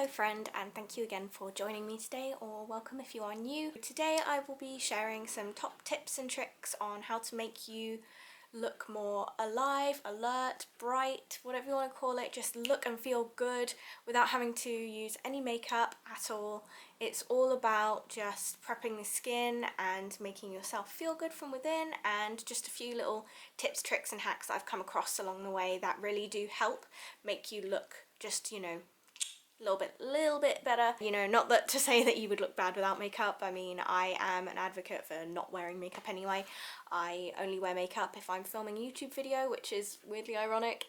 Hello friend, and thank you again for joining me today, or welcome if you are new. Today I will be sharing some top tips and tricks on how to make you look more alive, alert, bright, whatever you want to call it. Just look and feel good without having to use any makeup at all. It's all about just prepping the skin and making yourself feel good from within, and just a few little tips, tricks and hacks that I've come across along the way that really do help make you look just, a little bit better. Not that to say that you would look bad without makeup. I mean, I am an advocate for not wearing makeup anyway. I only wear makeup if I'm filming a YouTube video, which is weirdly ironic.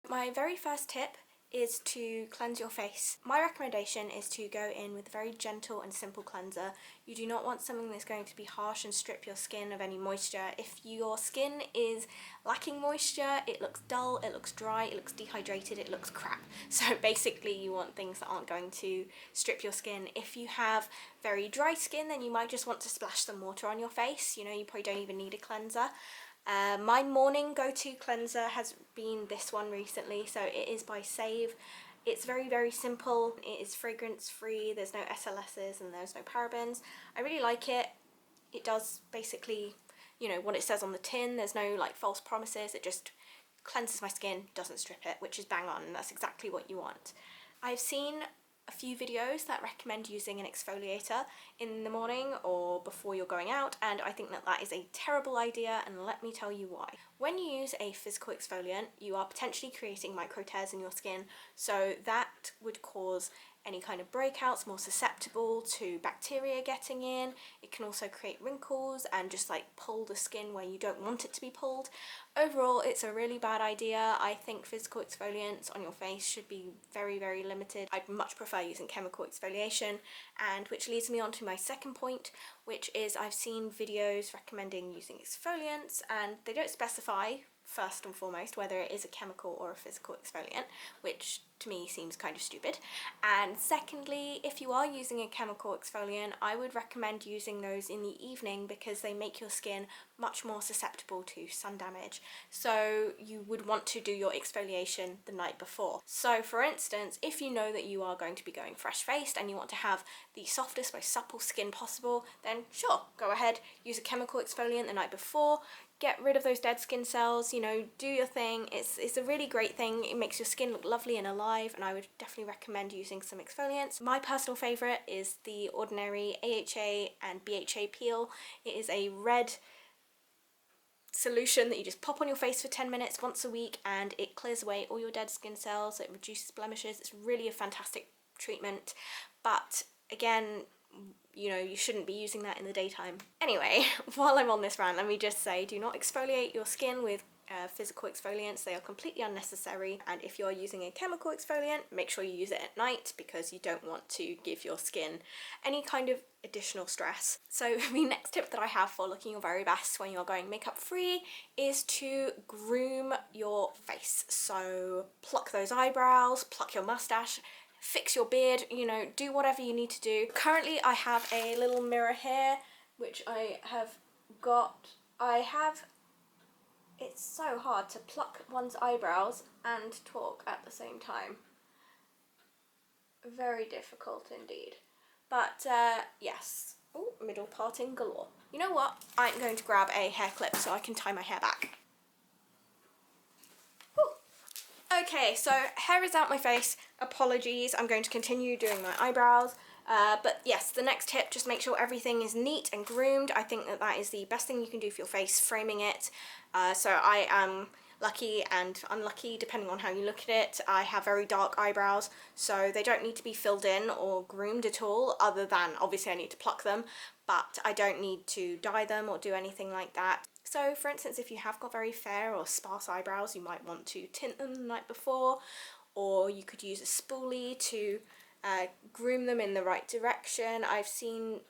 My very first tip is to cleanse your face. My recommendation is to go in with a very gentle and simple cleanser. You do not want something that's going to be harsh and strip your skin of any moisture. If your skin is lacking moisture, it looks dull, it looks dry, it looks dehydrated, it looks crap. So basically you want things that aren't going to strip your skin. If you have very dry skin, then you might just want to splash some water on your face. You probably don't even need a cleanser. My morning go-to cleanser has been this one recently, so it is by Save. It's very, very simple. It is fragrance free, there's no SLSs and there's no parabens. I really like it. It does basically, what it says on the tin. There's no false promises. It just cleanses my skin, doesn't strip it, which is bang on, and that's exactly what you want. I've seen a few videos that recommend using an exfoliator in the morning or before you're going out, and I think that that is a terrible idea, and let me tell you why. When you use a physical exfoliant, you are potentially creating micro tears in your skin, so that would cause any kind of breakouts, more susceptible to bacteria getting in. It can also create wrinkles and just pull the skin where you don't want it to be pulled. Overall, it's a really bad idea. I think physical exfoliants on your face should be very, very limited. I'd much prefer using chemical exfoliation, and which leads me on to my second point, which is I've seen videos recommending using exfoliants and they don't specify first and foremost whether it is a chemical or a physical exfoliant, which to me seems kind of stupid. And secondly, if you are using a chemical exfoliant, I would recommend using those in the evening because they make your skin much more susceptible to sun damage. So you would want to do your exfoliation the night before. So for instance, if you know that you are going to be going fresh faced and you want to have the softest, most supple skin possible, then sure, go ahead, use a chemical exfoliant the night before. Get rid of those dead skin cells, do your thing. It's a really great thing. It makes your skin look lovely and alive, and I would definitely recommend using some exfoliants. My personal favourite is the Ordinary AHA and BHA peel. It is a red solution that you just pop on your face for 10 minutes once a week, and it clears away all your dead skin cells. It reduces blemishes. It's really a fantastic treatment, but again, you shouldn't be using that in the daytime. Anyway, while I'm on this rant, let me just say, do not exfoliate your skin with physical exfoliants. They are completely unnecessary, and if you're using a chemical exfoliant, make sure you use it at night because you don't want to give your skin any kind of additional stress. So the next tip that I have for looking your very best when you're going makeup free is to groom your face. So pluck those eyebrows, pluck your mustache, fix your beard, do whatever you need to do. Currently I have a little mirror here which I have got. It's so hard to pluck one's eyebrows and talk at the same time. Very difficult indeed. But yes. Oh, middle parting galore. You know what? I'm going to grab a hair clip so I can tie my hair back. Okay, so hair is out my face. Apologies, I'm going to continue doing my eyebrows. But yes, the next tip, just make sure everything is neat and groomed. I think that that is the best thing you can do for your face, framing it. So I am lucky and unlucky depending on how you look at it. I have very dark eyebrows, so they don't need to be filled in or groomed at all, other than obviously I need to pluck them, but I don't need to dye them or do anything like that. So for instance, if you have got very fair or sparse eyebrows, you might want to tint them the night before, or you could use a spoolie to groom them in the right direction. I've seen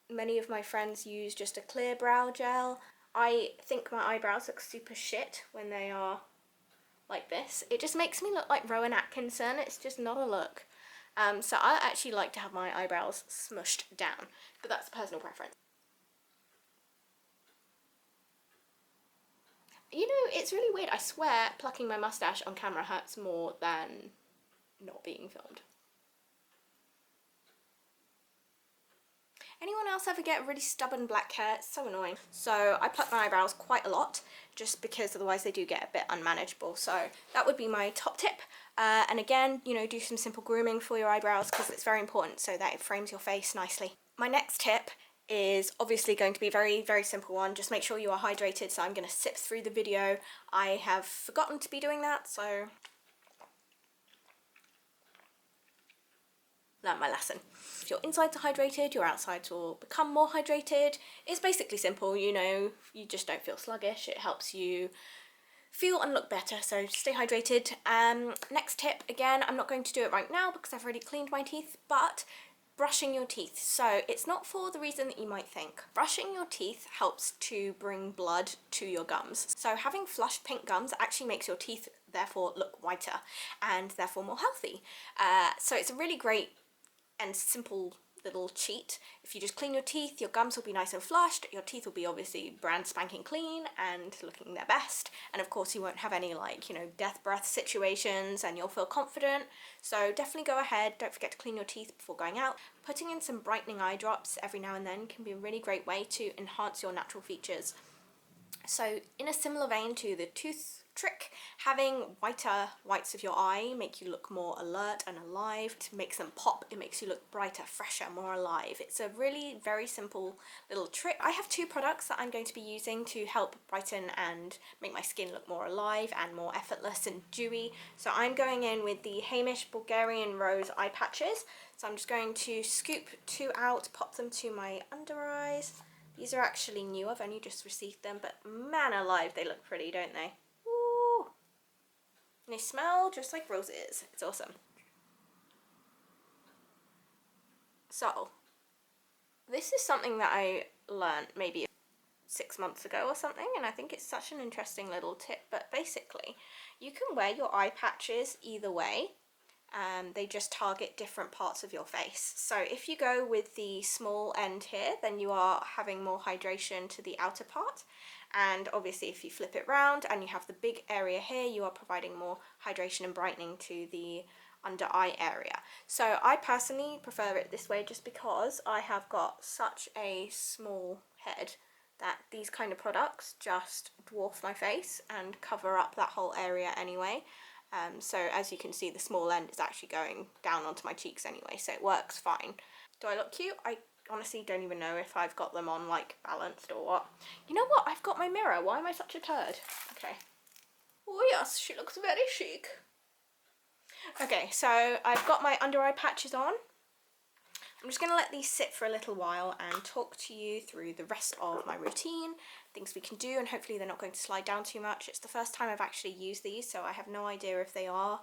many of my friends use just a clear brow gel. I think my eyebrows look super shit when they are like this. It just makes me look like Rowan Atkinson. It's just not a look. So I actually like to have my eyebrows smushed down, but that's a personal preference. You know, it's really weird. I swear plucking my mustache on camera hurts more than not being filmed. Anyone else ever get really stubborn black hair? It's so annoying. So I pluck my eyebrows quite a lot just because otherwise they do get a bit unmanageable. So that would be my top tip. And again, you know, do some simple grooming for your eyebrows because it's very important so that it frames your face nicely. My next tip is obviously going to be a very, very simple one. Just make sure you are hydrated. So I'm going to sip through the video. I have forgotten to be doing that, so learned my lesson. If your insides are hydrated, your outsides will become more hydrated. It's basically simple, you know, you just don't feel sluggish. It helps you feel and look better, so stay hydrated. Next tip, again, I'm not going to do it right now because I've already cleaned my teeth, but brushing your teeth. So it's not for the reason that you might think. Brushing your teeth helps to bring blood to your gums. So having flushed pink gums actually makes your teeth therefore look whiter and therefore more healthy. So it's a really great and simple little cheat. If you just clean your teeth, your gums will be nice and flushed, your teeth will be obviously brand spanking clean and looking their best, and of course you won't have any, like, you know, death breath situations, and you'll feel confident. So definitely go ahead, don't forget to clean your teeth before going out. Putting in some brightening eye drops every now and then can be a really great way to enhance your natural features. So in a similar vein to the tooth trick, having whiter whites of your eye make you look more alert and alive. To make them pop, it makes you look brighter, fresher, more alive. It's a really very simple little trick. I have two products that I'm going to be using to help brighten and make my skin look more alive and more effortless and dewy. So I'm going in with the Hamish Bulgarian Rose eye patches. So I'm just going to scoop two out, pop them to my under eyes. These are actually new, I've only just received them, but man alive, they look pretty, don't they? Ooh. And they smell just like roses. It's awesome. So, this is something that I learned maybe 6 months ago or something, and I think it's such an interesting little tip, but basically, you can wear your eye patches either way. They just target different parts of your face. So if you go with the small end here, then you are having more hydration to the outer part. And obviously if you flip it round and you have the big area here, you are providing more hydration and brightening to the under eye area. So I personally prefer it this way just because I have got such a small head that these kind of products just dwarf my face and cover up that whole area anyway. So as you can see, the small end is actually going down onto my cheeks anyway, so it works fine. Do I look cute? I honestly don't even know if I've got them on, like, balanced or what. You know what? I've got my mirror. Why am I such a turd? Okay. Oh yes, she looks very chic. Okay, so I've got my under eye patches on. I'm just going to let these sit for a little while and talk to you through the rest of my routine, things we can do, and hopefully they're not going to slide down too much. It's the first time I've actually used these, so I have no idea if they are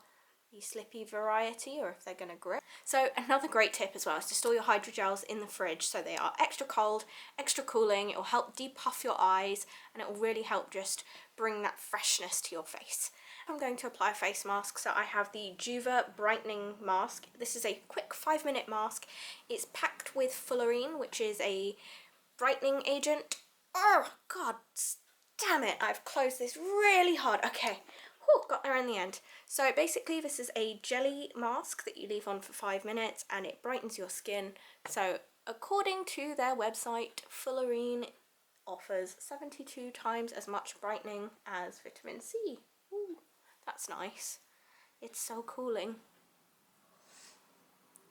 the slippy variety or if they're going to grip. So another great tip as well is to store your hydrogels in the fridge so they are extra cold, extra cooling. It will help depuff your eyes and it will really help just bring that freshness to your face. I'm going to apply a face mask, so I have the Juva brightening mask. This is a quick 5-minute mask. It's packed with fullerene, which is a brightening agent. Oh god damn it, I've closed this really hard. Okay, whew, got there in the end. So basically this is a jelly mask that you leave on for 5 minutes and it brightens your skin. So according to their website, fullerene offers 72 times as much brightening as vitamin C. Ooh, that's nice. It's so cooling.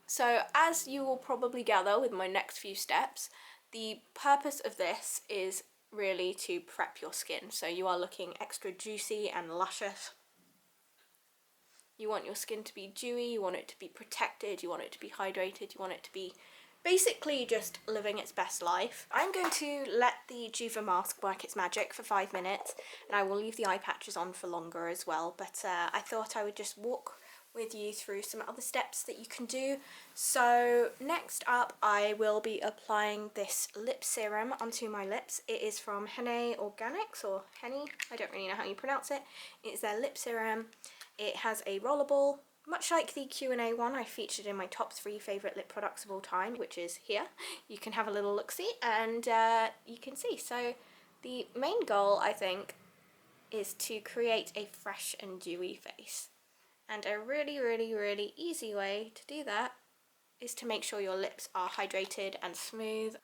So as you will probably gather with my next few steps, the purpose of this is really to prep your skin. So you are looking extra juicy and luscious. You want your skin to be dewy, you want it to be protected, you want it to be hydrated, you want it to be basically just living its best life. I'm going to let the Juva mask work its magic for 5 minutes, and I will leave the eye patches on for longer as well, but I thought I would just walk with you through some other steps that you can do. So next up I will be applying this lip serum onto my lips. It is from Hene Organics, or Henny, I don't really know how you pronounce it. It's their lip serum. It has a rollable, much like the Q&A one I featured in my top 3 favourite lip products of all time, which is here. You can have a little look-see and you can see. So the main goal, I think, is to create a fresh and dewy face. And a really, really, really easy way to do that is to make sure your lips are hydrated and smooth.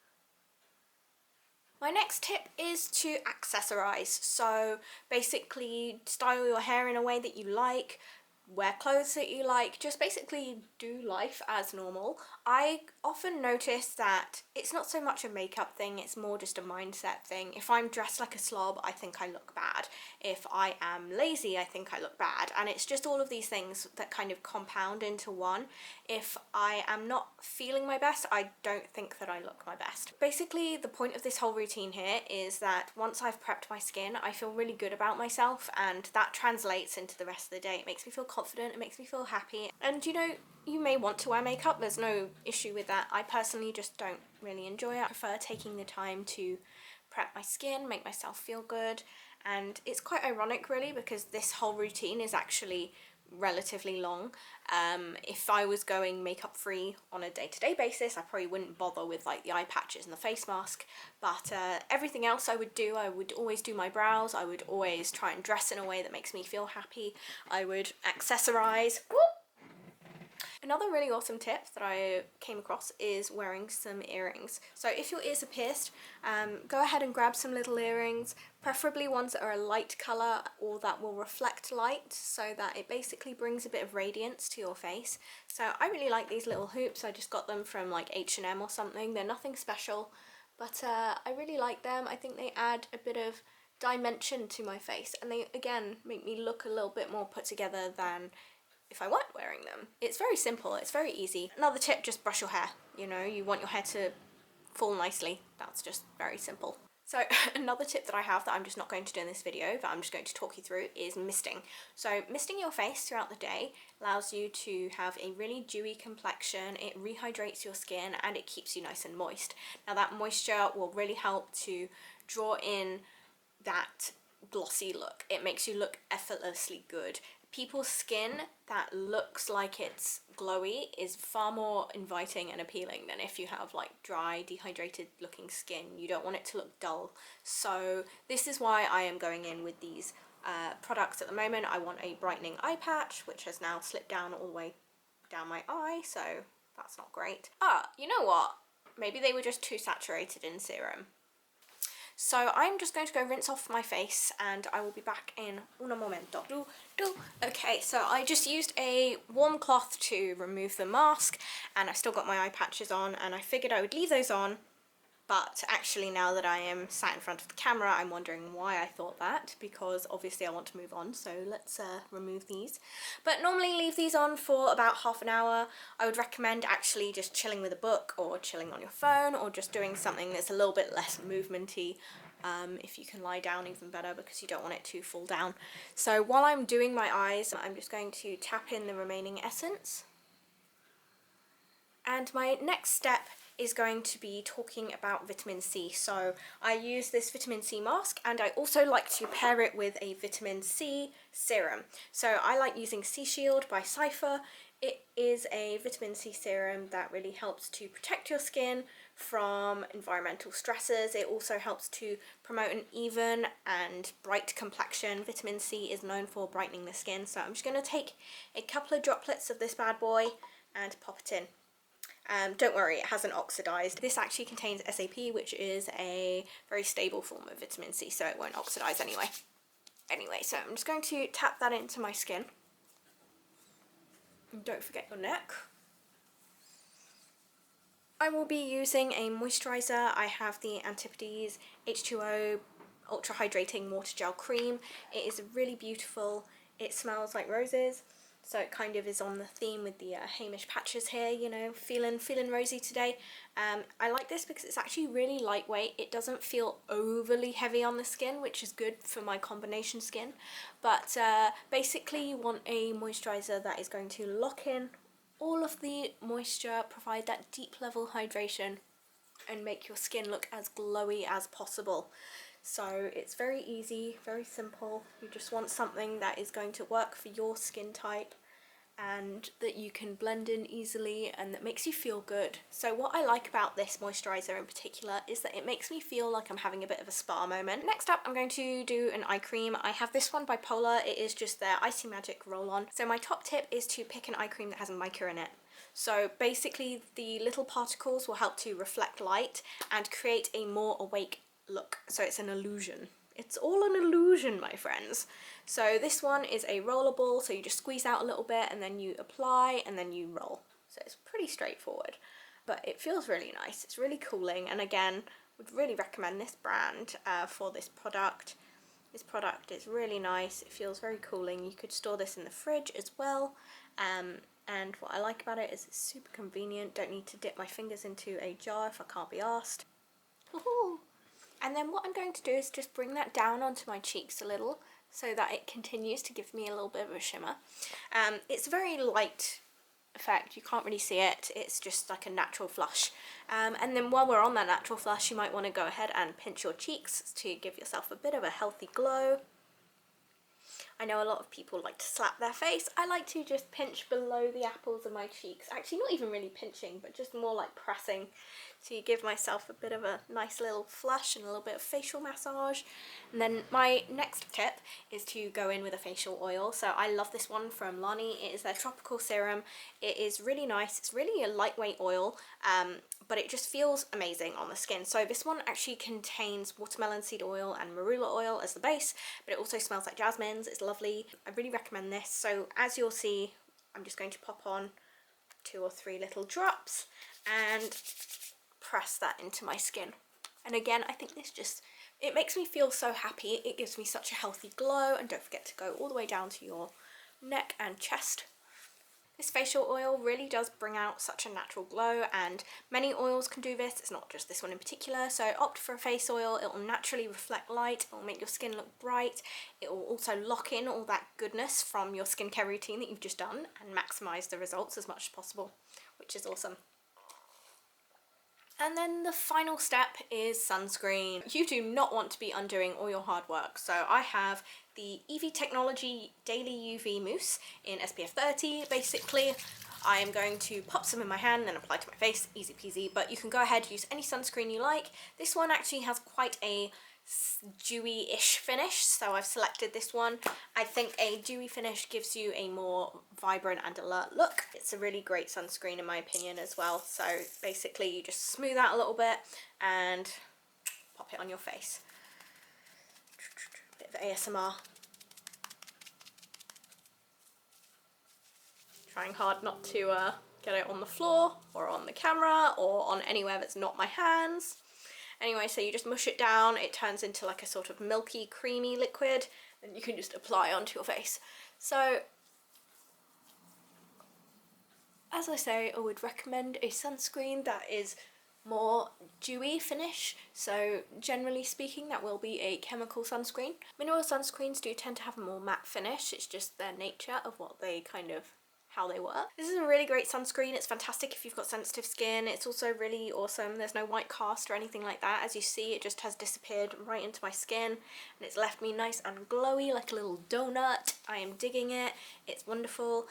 My next tip is to accessorize. So basically style your hair in a way that you like, wear clothes that you like, just basically do life as normal. I often notice that it's not so much a makeup thing, it's more just a mindset thing. If I'm dressed like a slob, I think I look bad. If I am lazy, I think I look bad. And it's just all of these things that kind of compound into one. If I am not feeling my best, I don't think that I look my best. Basically, the point of this whole routine here is that once I've prepped my skin, I feel really good about myself, and that translates into the rest of the day. It makes me feel confident, it makes me feel happy. And you know, you may want to wear makeup, there's no issue with that. I personally just don't really enjoy it. I prefer taking the time to prep my skin, make myself feel good. And it's quite ironic really, because this whole routine is actually relatively long. If I was going makeup free on a day-to-day basis, I probably wouldn't bother with like the eye patches and the face mask, but everything else I would always do my brows, I would always try and dress in a way that makes me feel happy, I would accessorize. Another really awesome tip that I came across is wearing some earrings. So if your ears are pierced, go ahead and grab some little earrings, preferably ones that are a light colour or that will reflect light, so that it basically brings a bit of radiance to your face. So I really like these little hoops. I just got them from like H&M or something. They're nothing special, but I really like them. I think they add a bit of dimension to my face, and they again make me look a little bit more put together than if I weren't wearing them. It's very simple, it's very easy. Another tip, just brush your hair. You know, you want your hair to fall nicely. That's just very simple. So another tip that I have that I'm just not going to do in this video, but I'm just going to talk you through, is misting. So misting your face throughout the day allows you to have a really dewy complexion, it rehydrates your skin, and it keeps you nice and moist. Now that moisture will really help to draw in that glossy look. It makes you look effortlessly good. People's skin that looks like it's glowy is far more inviting and appealing than if you have like dry, dehydrated looking skin. You don't want it to look dull. So this is why I am going in with these products at the moment. I want a brightening eye patch, which has now slipped down all the way down my eye, so that's not great. You know what? Maybe they were just too saturated in serum. So I'm just going to go rinse off my face, and I will be back in un momento. Okay, so I just used a warm cloth to remove the mask, and I still got my eye patches on, and I figured I would leave those on. But actually, now that I am sat in front of the camera, I'm wondering why I thought that, because obviously I want to move on, so let's remove these. But normally leave these on for about half an hour. I would recommend actually just chilling with a book, or chilling on your phone, or just doing something that's a little bit less movementy. If you can lie down, even better, because you don't want it to fall down. So while I'm doing my eyes, I'm just going to tap in the remaining essence. And my next step is going to be talking about vitamin C. So I use this vitamin C mask, and I also like to pair it with a vitamin C serum. So I like using C Shield by Cypher. It is a vitamin C serum that really helps to protect your skin from environmental stresses. It also helps to promote an even and bright complexion. Vitamin C is known for brightening the skin. So I'm just going to take a couple of droplets of this bad boy and pop it in. Don't worry, it hasn't oxidized. This actually contains SAP, which is a very stable form of vitamin C, so it won't oxidize anyway. So I'm just going to tap that into my skin. And don't forget your neck. I will be using a moisturizer. I have the Antipodes H2O Ultra Hydrating Water Gel Cream. It is really beautiful. It smells like roses. So it kind of is on the theme with the Hamish patches here, you know, feeling rosy today. I like this because it's actually really lightweight. It doesn't feel overly heavy on the skin, which is good for my combination skin. But basically you want a moisturizer that is going to lock in all of the moisture, provide that deep level hydration, and make your skin look as glowy as possible. So it's very easy, very simple. You just want something that is going to work for your skin type, and that you can blend in easily and that makes you feel good. So what I like about this moisturizer in particular is that it makes me feel like I'm having a bit of a spa moment. Next up, I'm going to do an eye cream. I have this one by Polar. It is just their Icy Magic roll-on. So my top tip is to pick an eye cream that has a mica in it. So basically the little particles will help to reflect light and create a more awake look. So it's an illusion. It's all an illusion, my friends. So this one is a rollable, so you just squeeze out a little bit and then you apply and then you roll. So it's pretty straightforward, but it feels really nice. It's really cooling, and again, would really recommend this brand for this product. This product is really nice. It feels very cooling. You could store this in the fridge as well. And what I like about it is it's super convenient. Don't need to dip my fingers into a jar if I can't be arsed. And then what I'm going to do is just bring that down onto my cheeks a little so that it continues to give me a little bit of a shimmer. It's a very light effect, you can't really see it, it's just like a natural flush. And then while we're on that natural flush, you might want to go ahead and pinch your cheeks to give yourself a bit of a healthy glow. I know a lot of people like to slap their face. I like to just pinch below the apples of my cheeks. Actually, not even really pinching, but just more like pressing to give myself a bit of a nice little flush and a little bit of facial massage. And then my next tip is to go in with a facial oil. So I love this one from Lani. It is their tropical serum. It is really nice. It's really a lightweight oil, but it just feels amazing on the skin. So this one actually contains watermelon seed oil and marula oil as the base, but it also smells like jasmines. It's lovely. I really recommend this. So as you'll see, I'm just going to pop on 2 or 3 little drops and press that into my skin. And again, I think this just, it makes me feel so happy. It gives me such a healthy glow, and don't forget to go all the way down to your neck and chest. This facial oil really does bring out such a natural glow, and many oils can do this. It's not just this one in particular. So opt for a face oil. It will naturally reflect light. It will make your skin look bright. It will also lock in all that goodness from your skincare routine that you've just done and maximize the results as much as possible, which is awesome. And then the final step is sunscreen. You do not want to be undoing all your hard work. So I have the EV Technology Daily UV Mousse in SPF 30. Basically, I am going to pop some in my hand and apply to my face, easy peasy, but you can go ahead, use any sunscreen you like. This one actually has quite a dewy-ish finish, so I've selected this one. I think a dewy finish gives you a more vibrant and alert look. It's a really great sunscreen in my opinion as well. So basically you just smooth out a little bit and pop it on your face. Bit of ASMR. Trying hard not to get it on the floor or on the camera or on anywhere that's not my hands. Anyway, so you just mush it down, it turns into like a sort of milky, creamy liquid, and you can just apply onto your face. So, as I say, I would recommend a sunscreen that is more dewy finish. So generally speaking, that will be a chemical sunscreen. Mineral sunscreens do tend to have a more matte finish. It's just their nature of what they kind of, how they work. This is a really great sunscreen. It's fantastic if you've got sensitive skin. It's also really awesome. There's no white cast or anything like that. As you see, it just has disappeared right into my skin and it's left me nice and glowy like a little donut. I am digging it. It's wonderful.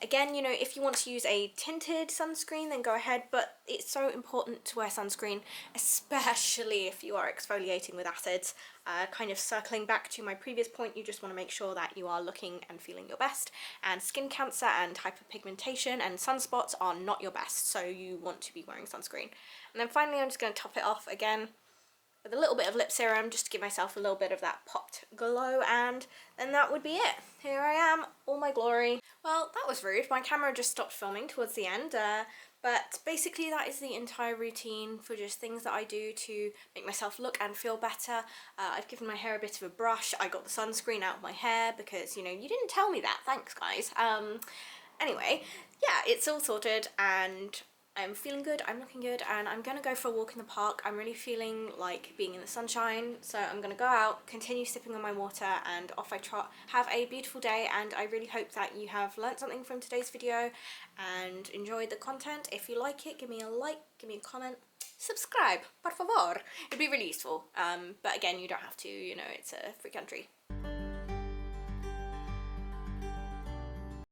Again, you know, if you want to use a tinted sunscreen, then go ahead, but it's so important to wear sunscreen, especially if you are exfoliating with acids. Kind of circling back to my previous point, you just want to make sure that you are looking and feeling your best, and skin cancer and hyperpigmentation and sunspots are not your best, so you want to be wearing sunscreen. And then finally, I'm just going to top it off again with a little bit of lip serum just to give myself a little bit of that popped glow, and then that would be it. Here I am, all my glory. Well, that was rude. My camera just stopped filming towards the end, but basically that is the entire routine for just things that I do to make myself look and feel better. I've given my hair a bit of a brush. I got the sunscreen out of my hair because, you know, you didn't tell me that. Thanks, guys. Anyway, yeah, it's all sorted and I'm feeling good, I'm looking good, and I'm gonna go for a walk in the park. I'm really feeling like being in the sunshine, so I'm gonna go out, continue sipping on my water, and off I trot. Have a beautiful day, and I really hope that you have learnt something from today's video and enjoyed the content. If you like it, give me a like, give me a comment, subscribe, por favor. It'd be really useful. But again, you don't have to, you know, it's a free country.